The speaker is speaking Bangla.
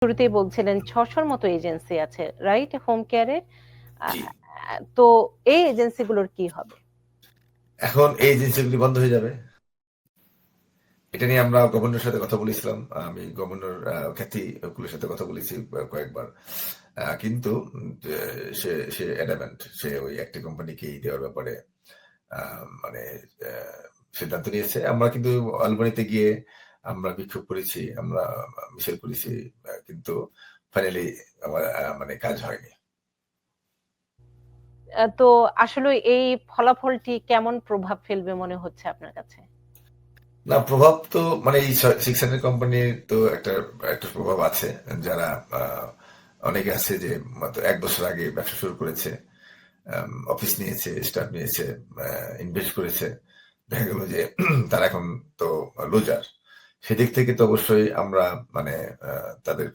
শুরুতেই বলছিলেন ৬০০-র মতো এজেন্সি আছে, রাইট? হোম কেয়ারের। জি। তো এই এজেন্সিগুলোর কি হবে? এখন এই এজেন্সিগুলি বন্ধ হয়ে যাবে। এটা নিয়ে আমরা গভর্নরের সাথে কথা বলেছিলাম। আমি গভর্নর খ্যাতি কুলের সাথে কথা বলেছি কয়েকবার। কিন্তু সে সে অ্যাডামেন্ট, সে ওই একটা কোম্পানিকেই দেওয়ার ব্যাপারে মানে সিদ্ধান্ত নিয়েছে। আমরা কিন্তু আলবানিতে গিয়ে আমরা বিক্ষোভ করেছি, আমরা মিছিল করেছি, কিন্তু ফাইনালি আমার মানে কাজ হয়নি। তো আসলে এই ফলাফলটি কেমন প্রভাব ফেলবে মনে হচ্ছে আপনার কাছে? না, প্রভাব তো মানে এই 600 কোম্পানির তো একটা একটা প্রভাব আছে। যারা অনেকে আছে যে মাত্র ১ বছর আগে ব্যবসা শুরু করেছে, অফিস নিয়েছে, স্টাফ নিয়েছে, ইনভেস্ট করেছে। দেখা গেল যে তারা এখন তো লুজার। সেদিক থেকে তো অবশ্যই আমরা মানে তাদের